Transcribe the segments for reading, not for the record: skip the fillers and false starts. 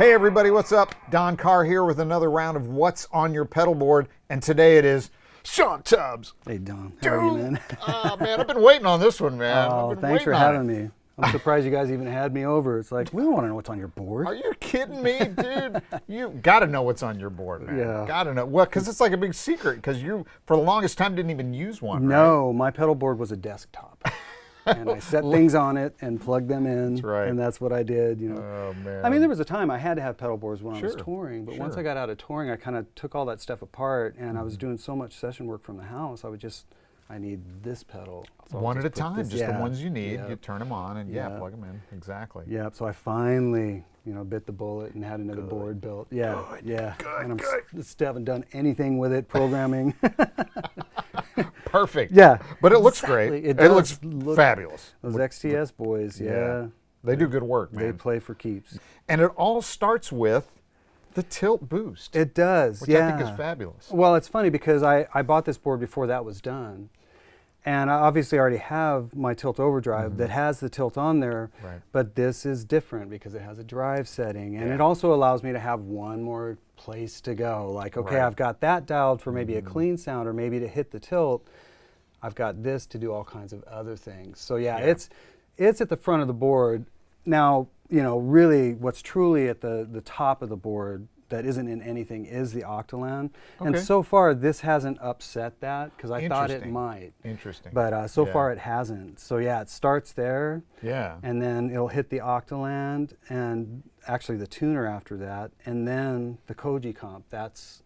Hey everybody, what's up? Don Carr here with another round of What's on Your Pedalboard, and today it is Shawn Tubbs. Hey Don, how are you, man? Oh man, I've been waiting on this one, man. Oh, thanks for having me. I'm surprised you guys even had me over. It's like, we want to know what's on your board. Are you kidding me, dude? You got to know what's on your board, man. Yeah. Got to know. Well, because it's like a big secret, because you, for the longest time, didn't even use one, No, right? my pedal board was a desktop. And I set things on it and plugged them in. That's right. And that's what I did, you know. Oh, man. I mean, there was a time I had to have pedal boards when I was touring, but Sure. once I got out of touring, I kind of took all that stuff apart, and I was doing so much session work from the house, I need this pedal. So one at a time, just the ones you need. Yep. You turn them on and plug them in. Exactly. Yep. So I finally, bit the bullet and had another board built. Yeah. And I still haven't done anything with it, programming. Perfect. Yeah. But it looks great. It looks fabulous. Those XTS boys, yeah. They do good work, man. They play for keeps. And it all starts with the tilt boost. It does, which I think is fabulous. Well, it's funny because I bought this board before that was done. And I obviously already have my Tilt Overdrive that has the tilt on there, but this is different because it has a drive setting. And it also allows me to have one more place to go. Like, okay, I've got that dialed for maybe a clean sound or maybe to hit the tilt. I've got this to do all kinds of other things. So yeah, it's at the front of the board. Now, really what's truly at the top of the board that isn't in anything is the Octaland. And so far this hasn't upset that because I thought it might. Interesting. But so far it hasn't. So yeah, it starts there. Yeah. And then it'll hit the Octaland and actually the tuner after that. And then the Koji comp, that's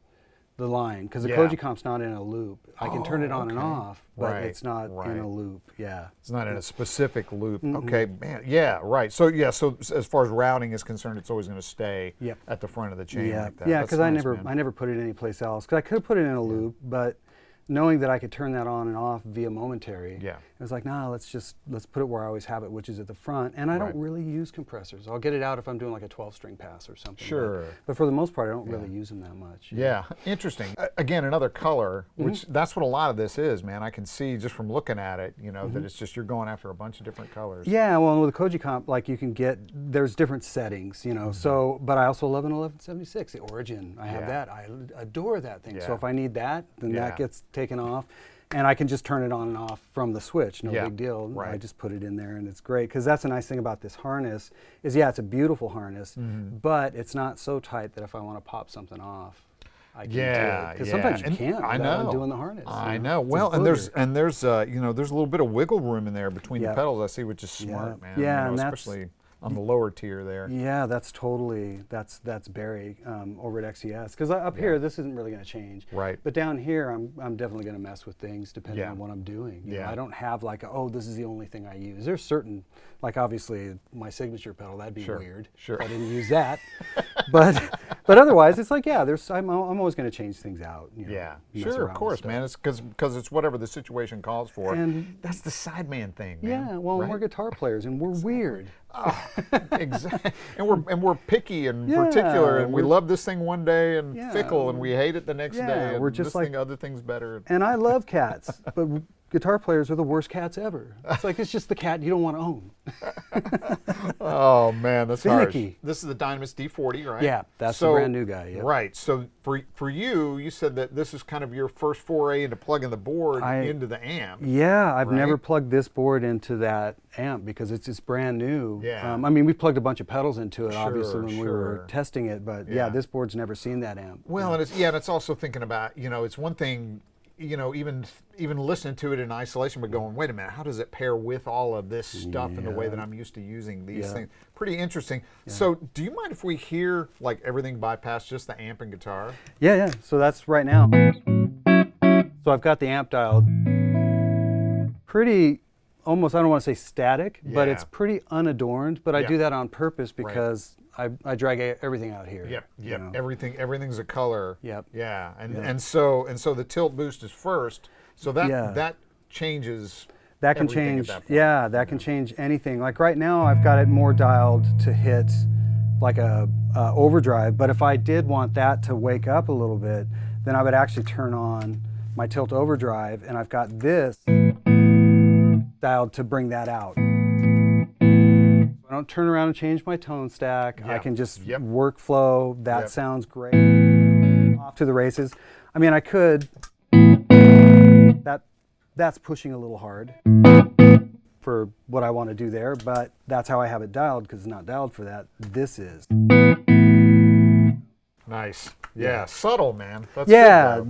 the line. Because the Koji comp's not in a loop. I can turn it on and off, but it's not in a loop. Yeah. It's not in a specific loop. Okay, man. Yeah, right. So so as far as routing is concerned, it's always going to stay at the front of the chain like that. Yeah, because I never put it anyplace else. Because I could put it in a loop, but knowing that I could turn that on and off via momentary, it was like, nah, let's put it where I always have it, which is at the front. And I don't really use compressors. I'll get it out if I'm doing like a 12-string pass or something. Sure. But for the most part, I don't really use them that much. Yeah, interesting. Again, another color, which that's what a lot of this is, man. I can see just from looking at it, that it's just you're going after a bunch of different colors. Yeah, well, with the Koji comp, like you can get, there's different settings, so, but I also love an 1176, the Origin. I have that. I adore that thing. So if I need that, then that gets taken off. And I can just turn it on and off from the switch, no big deal. I just put it in there and it's great. Because that's a nice thing about this harness is, it's a beautiful harness, but it's not so tight that if I want to pop something off, I can do it. Because sometimes you can't without doing the harness. I know. Well, and there's there's a little bit of wiggle room in there between the pedals, I see, which is smart, man. Yeah, and especially on the lower tier there. Yeah, that's totally, that's Barry over at XTS. Because up here, this isn't really going to change. Right. But down here, I'm definitely going to mess with things depending on what I'm doing. You know, I don't have like, this is the only thing I use. There's certain, like obviously my signature pedal, that'd be weird. Sure. If I didn't use that. but otherwise, it's like, I'm always going to change things out. Sure, of course, man. It's because it's whatever the situation calls for. And that's the sideman thing, man. Yeah, well, we're guitar players and we're weird. Exactly. And we're picky and particular, and we love this thing one day and fickle, and we hate it the next day. And we're just this thing, other things better. And I love cats, but guitar players are the worst cats ever. It's just the cat you don't want to own. Oh man, that's finicky. Harsh. This is the Dynamis D40, right? Yeah, that's the brand new guy. Yep. Right. So for you said that this is kind of your first foray into plugging the board into the amp. Yeah, I've never plugged this board into that amp because it's brand new. Yeah. I mean, we plugged a bunch of pedals into it, obviously, when we were testing it, but this board's never seen that amp. Well, and it's also thinking about, it's one thing, even listening to it in isolation, but going, wait a minute, how does it pair with all of this stuff in the way that I'm used to using these things? Pretty interesting. So do you mind if we hear like everything bypass just the amp and guitar? Yeah. So that's right now. So I've got the amp dialed pretty, almost, I don't want to say static, but it's pretty unadorned, but I do that on purpose because I drag everything out here. Yep. Everything's a color. Yep. Yeah. And so the tilt boost is first. So that changes. That can change. That can change anything. Like right now, I've got it more dialed to hit like a overdrive. But if I did want that to wake up a little bit, then I would actually turn on my Tilt Overdrive, and I've got this dialed to bring that out. I I don't turn around and change my tone stack. Yeah. I can just Yep. workflow. That Yep. sounds great. Off to the races. I mean, I could. That's pushing a little hard for what I want to do there, but that's how I have it dialed because it's not dialed for that. This is. Nice. Yeah, subtle, man. That's Yeah, good,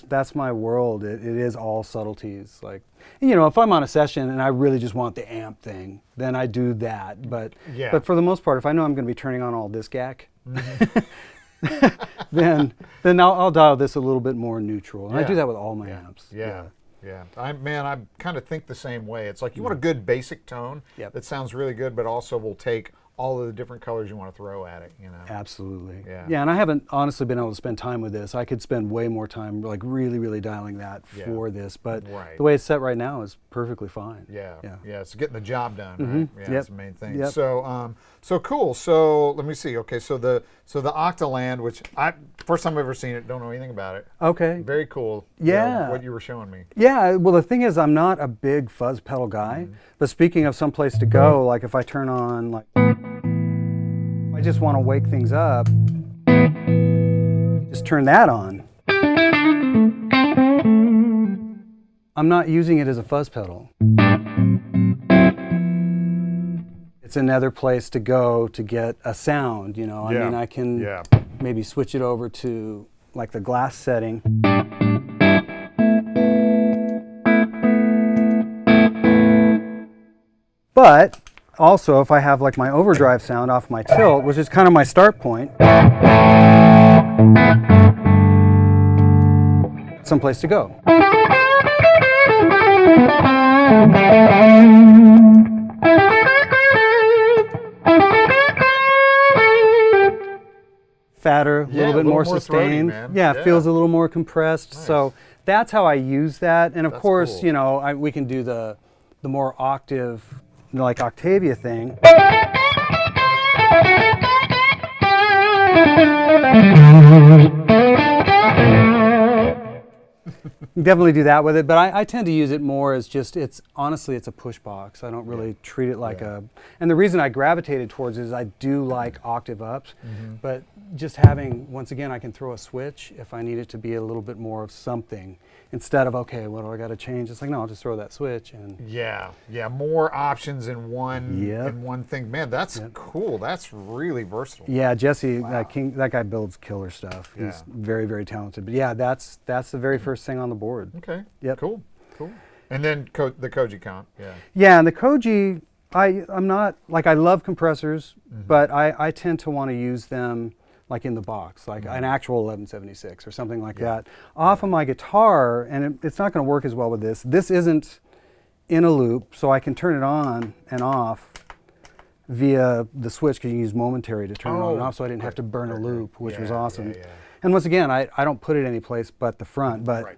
that's my world. It is all subtleties. Like, you know, if I'm on a session and I really just want the amp thing, then I do that. But for the most part, if I know I'm going to be turning on all this gack, then I'll dial this a little bit more neutral. And I do that with all my amps. Yeah. I kind of think the same way. It's like you want a good basic tone that sounds really good, but also will take all of the different colors you want to throw at it, you know. Absolutely. Yeah. Yeah, and I haven't honestly been able to spend time with this. I could spend way more time like really, really dialing that for this, but the way it's set right now is perfectly fine. Yeah. So getting the job done, right? Yeah, that's the main thing. Yep. So cool. So let me see. Okay, so the Octaland, which first time I've ever seen it, don't know anything about it. Okay. Very cool. Yeah. What you were showing me. Yeah, well the thing is I'm not a big fuzz pedal guy, but speaking of someplace to go, like if I turn on like I just want to wake things up, just turn that on. I'm not using it as a fuzz pedal. It's another place to go to get a sound, you know. I mean, I can maybe switch it over to like the glass setting. But also, if I have like my overdrive sound off my tilt, which is kind of my start point, someplace to go. Fatter, a little bit more sustained. Throaty, feels a little more compressed. Nice. So that's how I use that. And of course, cool. You know, we can do the more octave, like Octavia thing. Definitely do that with it, but I tend to use it more as just, honestly, it's a push box. I don't really treat it like a, and the reason I gravitated towards it is I do like octave ups, but just having, once again, I can throw a switch if I need it to be a little bit more of something, instead of, okay, what do I got to change? It's like, no, I'll just throw that switch. And more options in one thing. Man, that's cool. That's really versatile. Yeah, Jesse, that guy builds killer stuff. He's very, very talented. But yeah, that's the very first thing on the board. Okay. Yep. Cool. And then the Koji comp. Yeah, and the Koji, I'm not, like, I love compressors, but I tend to want to use them like in the box, like an actual 1176 or something like that, off of my guitar, and it's not going to work as well with this. This isn't in a loop, so I can turn it on and off via the switch, because you can use momentary to turn it on and off, so I didn't have to burn a loop, which was awesome. And once again, I don't put it any place but the front. But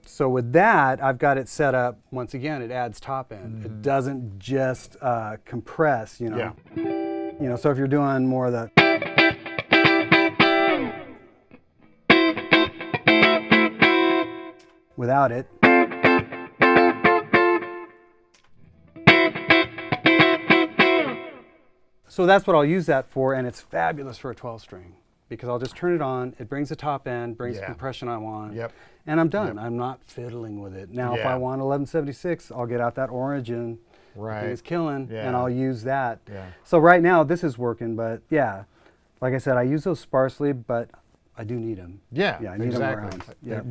so with that, I've got it set up. Once again, it adds top end. It doesn't just compress, you know. You know, so if you're doing more of the without it. So that's what I'll use that for, and it's fabulous for a 12-string, because I'll just turn it on, it brings the top end, brings the compression I want, and I'm done. I'm not fiddling with it. Now, if I want 1176, I'll get out that orange and it's killing, and I'll use that. So right now, this is working, but like I said, I use those sparsely, but I do need them. I need them around.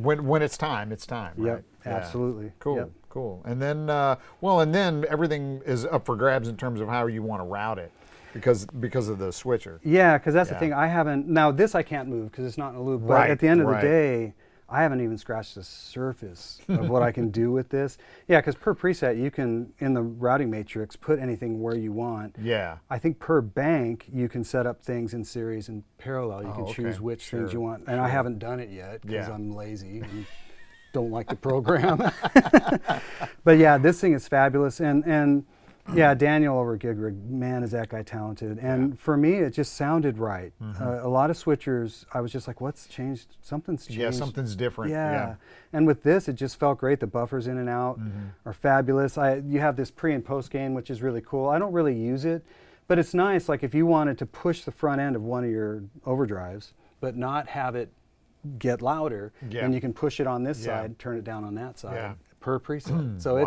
When it's time, it's time. Right? Absolutely. Cool. Cool. And then, and then everything is up for grabs in terms of how you want to route it. Because of the switcher. Yeah, because that's the thing. I haven't, now this I can't move because it's not in a loop, but at the end of the day, I haven't even scratched the surface of what I can do with this. Yeah, because per preset, you can, in the routing matrix, put anything where you want. I think per bank, you can set up things in series and parallel. You can choose which things you want. And I haven't done it yet because I'm lazy and don't like the program. But yeah, this thing is fabulous. And Yeah, Daniel over at Gig, man, is that guy talented. And for me, it just sounded right. A lot of switchers, I was just like, what's changed? Something's changed. Yeah, something's different. Yeah. And with this, it just felt great. The buffers in and out are fabulous. You have this pre and post gain, which is really cool. I don't really use it, but it's nice. Like if you wanted to push the front end of one of your overdrives, but not have it get louder, and you can push it on this side, turn it down on that side per preset. So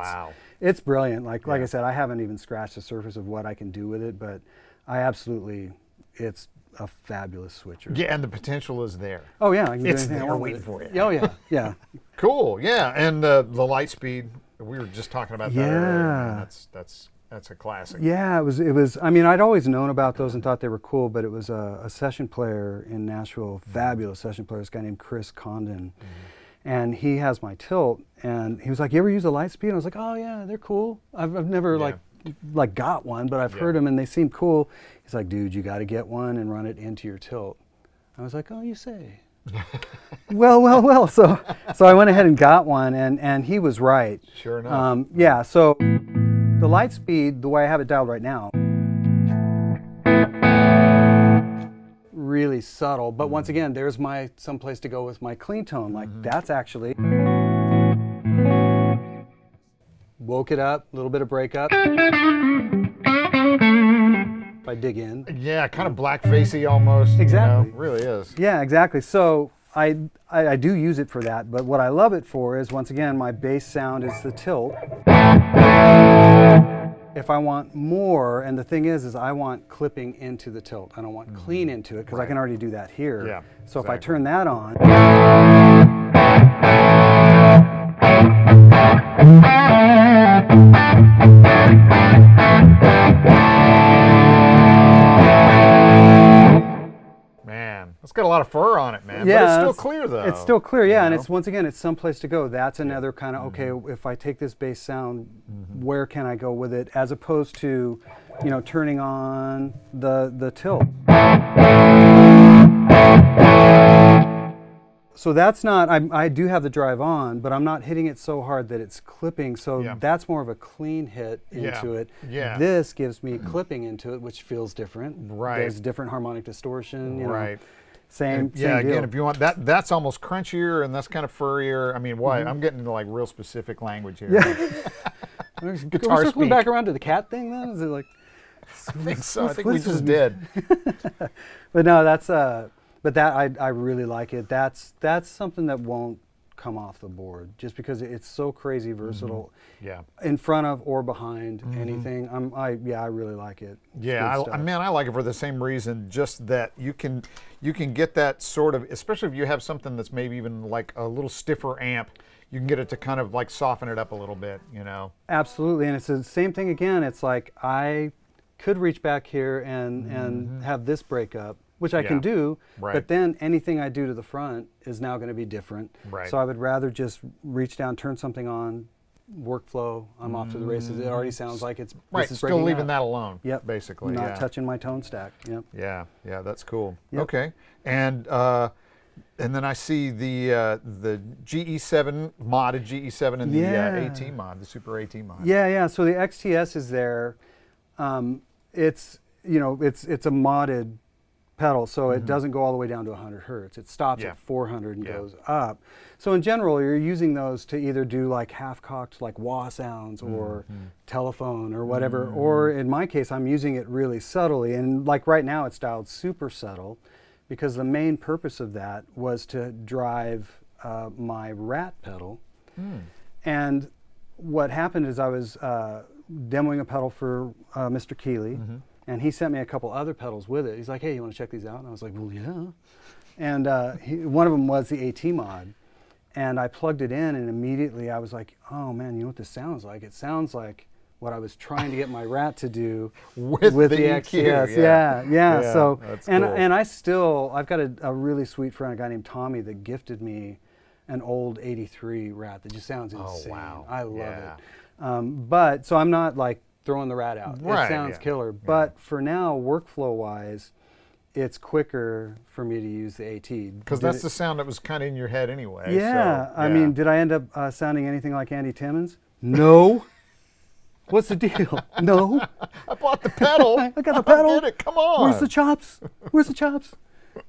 it's brilliant. Like I said, I haven't even scratched the surface of what I can do with it, but I absolutely, it's a fabulous switcher. Yeah, and the potential is there. Oh yeah, I can do it's anything I there want waiting with for it. you. Oh yeah, yeah. Cool. Yeah, and the Lightspeed. We were just talking about that earlier. That's a classic. Yeah, it was. I mean, I'd always known about those and thought they were cool, but it was a session player in Nashville, fabulous session player, this guy named Chris Condon. And he has my Tilt, and he was like, "You ever use a Lightspeed?" I was like, "Oh yeah, they're cool. I've never like got one, but I've heard them and they seem cool." He's like, "Dude, you got to get one and run it into your Tilt." I was like, "Oh, you say?" well. So I went ahead and got one, and he was right. Sure enough. Yeah. So the Lightspeed, the way I have it dialed right now, really subtle, but once again, there's some place to go with my clean tone. Like that's actually woke it up, a little bit of breakup. If I dig in. Yeah, kind of blackfacey almost. Exactly. You know, really is. Yeah, exactly. So I do use it for that, but what I love it for is, once again, my bass sound is the Tilt. If I want more, and the thing is I want clipping into the Tilt. I don't want clean into it, because I can already do that here. Yeah, so if I turn that on, man, it's got a lot of fur on it, man. yeah, but it's still clear though. It's still clear, yeah, and know? it's, once again, it's someplace to go. That's another kind of, okay, if I take this bass sound, where can I go with it, as opposed to, you know, turning on the Tilt. So that's not, I do have the drive on, but I'm not hitting it so hard that it's clipping, so that's more of a clean hit into it. Yeah. This gives me clipping into it, which feels different. Right. There's different harmonic distortion, you know. Same deal. Again, if you want that's almost crunchier and that's kind of furrier. I mean, I'm getting into like real specific language here. Yeah. Guitar speak. Circling back around to the cat thing then? Is it like? I think so. I think we just did. But no, that's but that I really like it. That's something that won't come off the board, just because it's so crazy versatile. Yeah. In front of or behind anything. I really like it. Yeah, I like it for the same reason, just that you can get that sort of, especially if you have something that's maybe even like a little stiffer amp, you can get it to kind of like soften it up a little bit, you know. Absolutely, and it's the same thing again. It's like I could reach back here and have this breakup, which I can do, but then anything I do to the front is now going to be different. Right. So I would rather just reach down, turn something on, workflow, I'm off to the races. It already sounds like it's still leaving out. that alone. Yep. Basically. Not touching my tone stack. Yep. Yeah, that's cool. Yep. Okay, and then I see the GE-7 modded GE-7 and the AT mod, the Super AT mod. Yeah. So the XTS is there. It's a modded pedal, so it doesn't go all the way down to 100 hertz. It stops at 400 and goes up. So in general, you're using those to either do like half-cocked like wah sounds or telephone or whatever, or in my case, I'm using it really subtly. And like right now, it's dialed super subtle, because the main purpose of that was to drive my Rat pedal. And what happened is I was demoing a pedal for Mr. Keeley, and he sent me a couple other pedals with it. He's like, "Hey, you want to check these out?" And I was like, "Well, yeah." And one of them was the AT Mod. And I plugged it in, and immediately I was like, "Oh man, you know what this sounds like? It sounds like what I was trying to get my Rat to do with the XTS." Yeah. So, that's and cool. and I've got a really sweet friend, a guy named Tommy, that gifted me an old '83 Rat that just sounds insane. Oh wow! I love it. But so I'm not like throwing the Rat out. It sounds killer. But for now, workflow-wise, it's quicker for me to use the AT. Because that's the sound that was kind of in your head anyway. Yeah. I mean, did I end up sounding anything like Andy Timmons? No. What's the deal? No. I bought the pedal. I got the pedal. Get it. Come on. Where's the chops? Where's the chops?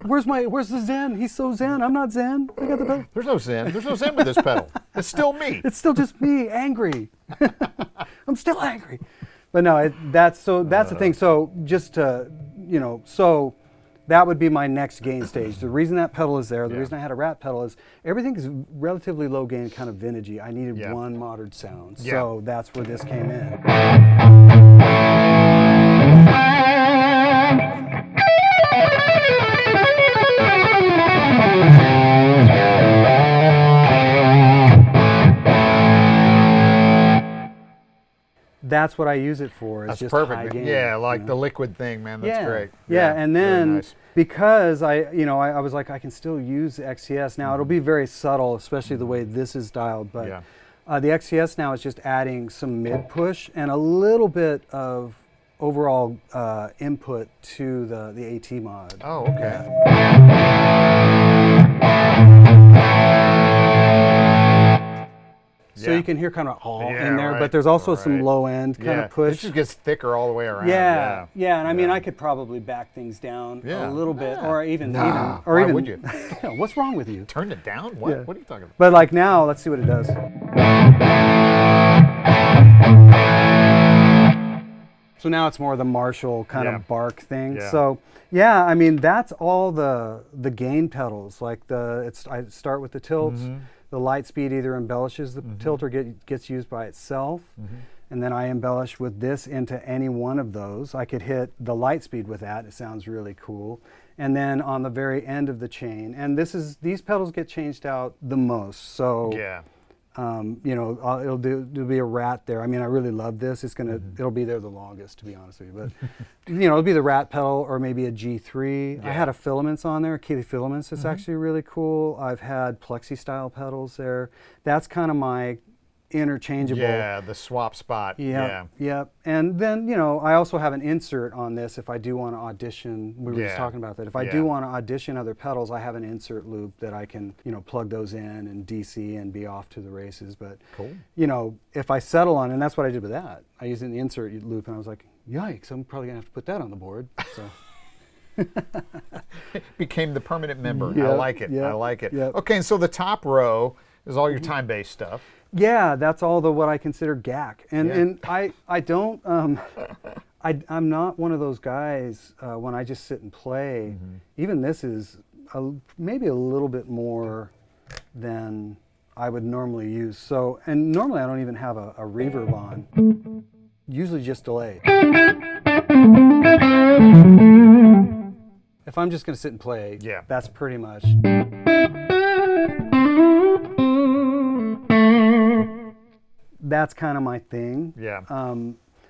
Where's the zen? He's so zen. I'm not zen. I got the pedal. There's no zen. There's no zen with this pedal. It's still me. It's still just me, angry. I'm still angry. But no, that's the thing. So just to, so that would be my next gain stage. The reason that pedal is there, the reason I had a rat pedal is everything is relatively low gain, kind of vintagey. I needed one modern sound. So that's where this came in. That's what I use it for. That's just perfect. High gain, the liquid thing, man. That's great. Yeah, and then nice. Because I was like, I can still use the XTS now. It'll be very subtle, especially the way this is dialed. But the XTS now is just adding some mid push and a little bit of overall input to the AT Mod. Oh, okay. So you can hear kind of in there, but there's also some low end kind of push. It just gets thicker all the way around. Yeah, and I mean, I could probably back things down a little bit, or even, Why would you? What's wrong with you? Turn it down? What? Yeah. What are you talking about? But like now, let's see what it does. So now it's more the Marshall kind of bark thing. Yeah. So yeah, I mean, that's all the gain pedals. Like I start with the tilts. The Lightspeed either embellishes the tilt or gets used by itself. And then I embellish with this into any one of those. I could hit the Lightspeed with that. It sounds really cool. And then on the very end of the chain, and these pedals get changed out the most. So it'll be a rat there. I mean, I really love this. It'll be there the longest, to be honest with you. But it'll be the rat pedal or maybe a G3. I had a filaments on there, Keeley filaments. It's actually really cool. I've had plexi style pedals there. That's kind of my interchangeable. Yeah, the swap spot. Yep. And then, I also have an insert on this if I do want to audition. We were just talking about that. If I do want to audition other pedals, I have an insert loop that I can, plug those in and DC and be off to the races. But, if I settle on, and that's what I did with that. I used it in the insert loop and I was like, yikes, I'm probably going to have to put that on the board. So. Became the permanent member. I like it. I like it. Yep. Okay, and so the top row is all your time-based stuff. Yeah, that's all what I consider GAC, and I don't I'm not one of those guys when I just sit and play. Even this is maybe a little bit more than I would normally use. So, and normally I don't even have a reverb on. Usually just delay. If I'm just going to sit and play, that's pretty much. That's kind of my thing. Yeah.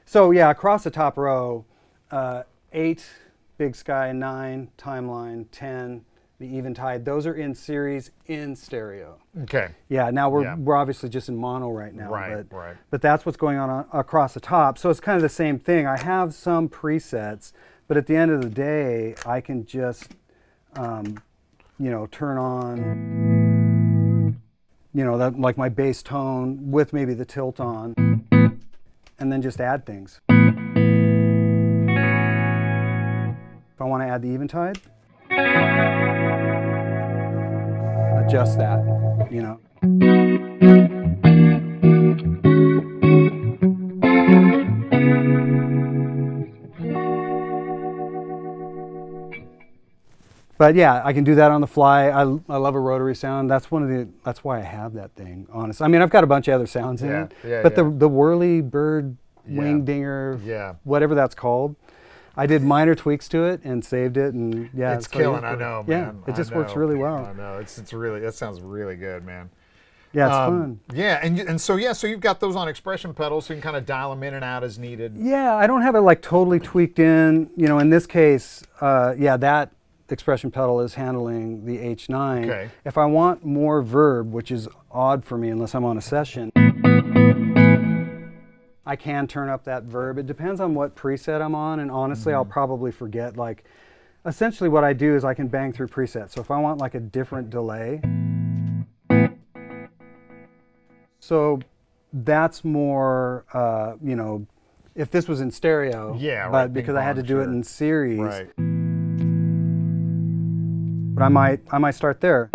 So yeah, across the top row, 8 Big Sky, 9 Timeline, 10 the Eventide. Those are in series in stereo. Okay. Yeah. Now we're obviously just in mono right now. Right. But that's what's going on across the top. So it's kind of the same thing. I have some presets, but at the end of the day, I can just turn on. That like my bass tone with maybe the tilt on, and then just add things. If I want to add the Eventide, adjust that, But yeah, I can do that on the fly. I love a rotary sound. That's why I have that thing, honestly. I mean, I've got a bunch of other sounds in it. But the whirly bird wing dinger, whatever that's called, I did minor tweaks to it and saved it, and it's killing. I know, man. Yeah, it just works really well. I know. It's really, that sounds really good, man. Yeah, it's fun. Yeah, and so you've got those on expression pedals, so you can kind of dial them in and out as needed. Yeah, I don't have it like totally tweaked in. In this case, that expression pedal is handling the H9. Okay. If I want more verb, which is odd for me unless I'm on a session, I can turn up that verb. It depends on what preset I'm on, and honestly, I'll probably forget. Like, essentially what I do is I can bang through presets. So if I want like a different delay, so that's more, you know, if this was in stereo. Yeah, but right, because ping I had to pong, do it sure. in series. Right. But I might start there.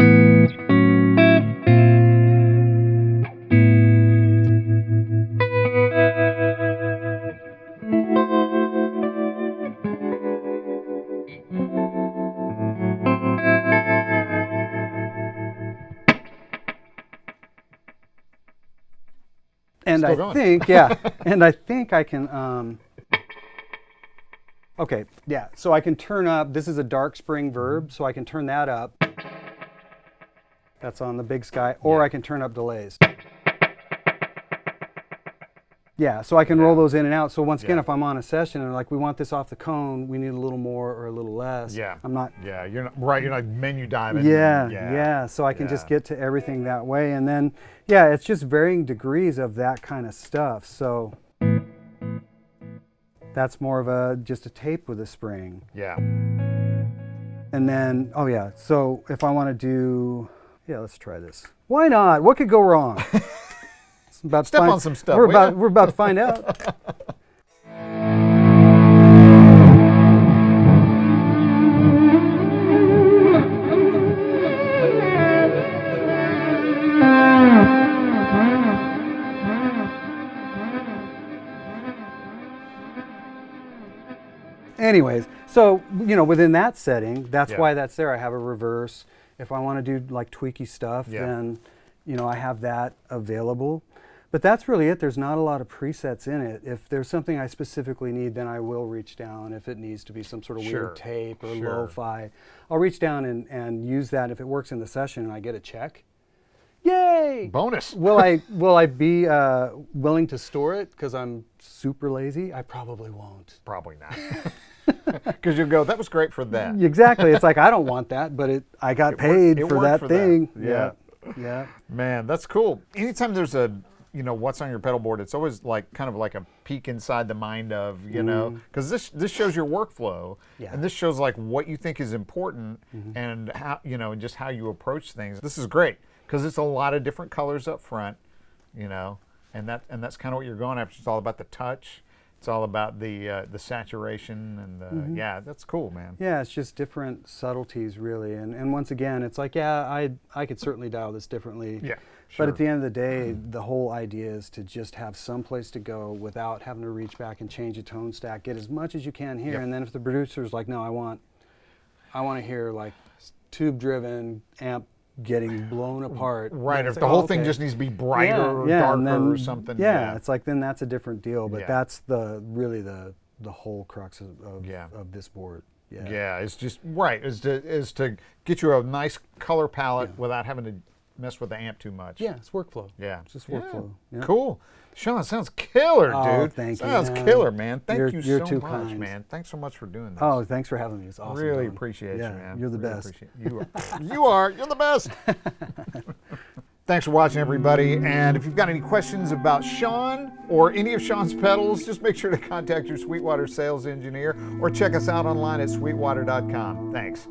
And Still I going. think, yeah, and I think I can, okay, yeah, so I can turn up, this is a dark spring Revv, so I can turn that up. That's on the big sky, or I can turn up delays. Yeah, so I can roll those in and out. So once again, if I'm on a session and like we want this off the cone, we need a little more or a little less. Yeah. I'm not. Yeah, you're not right. You're not menu diving. Yeah. So I can just get to everything that way, and then it's just varying degrees of that kind of stuff. So that's more of just a tape with a spring. Yeah. And then so if I want to do let's try this. Why not? What could go wrong? About Step on some stuff. We're about to find out. Anyways, so within that setting, that's why that's there. I have a reverse. If I want to do like tweaky stuff, then I have that available. But that's really it. There's not a lot of presets in it. If there's something I specifically need, then I will reach down. If it needs to be some sort of weird tape or lo-fi, I'll reach down and use that. If it works in the session and I get a check, yay! Bonus. Will I be willing to store it because I'm super lazy? I probably won't. Probably not. Because you'll go, that was great for that. Exactly. It's like, I don't want that, but I got paid for that thing. Yeah. Yeah. Man, that's cool. Anytime there's a what's on your pedal board, it's always like kind of like a peek inside the mind of, because this shows your workflow, and this shows like what you think is important and how, and just how you approach things. This is great because it's a lot of different colors up front, and that's kind of what you're going after. It's all about the touch. It's all about the saturation and that's cool, man. Yeah, it's just different subtleties really, and once again, it's like I could certainly dial this differently. Yeah. Sure. But at the end of the day, the whole idea is to just have some place to go without having to reach back and change a tone stack. Get as much as you can here, and then if the producer's like, no, I want to hear like tube-driven amp getting blown apart. Right. If the whole thing just needs to be brighter or darker or something. Yeah, it's like then that's a different deal. But that's really the whole crux of this board. Yeah. Yeah. It's just is to get you a nice color palette without having to mess with the amp too much. Yeah, it's workflow. Yeah. It's just workflow. Yeah. Cool. Shawn, sounds killer, dude. Thank you. Sounds killer, man. Thank you you're so too much, kind. man. Thanks so much for doing this. Oh, thanks for having me. It's awesome. Really appreciate you, man. You're the really best. You are. You are. You're the best. Thanks for watching, everybody. And if you've got any questions about Shawn or any of Shawn's pedals, just make sure to contact your Sweetwater sales engineer or check us out online at sweetwater.com. Thanks.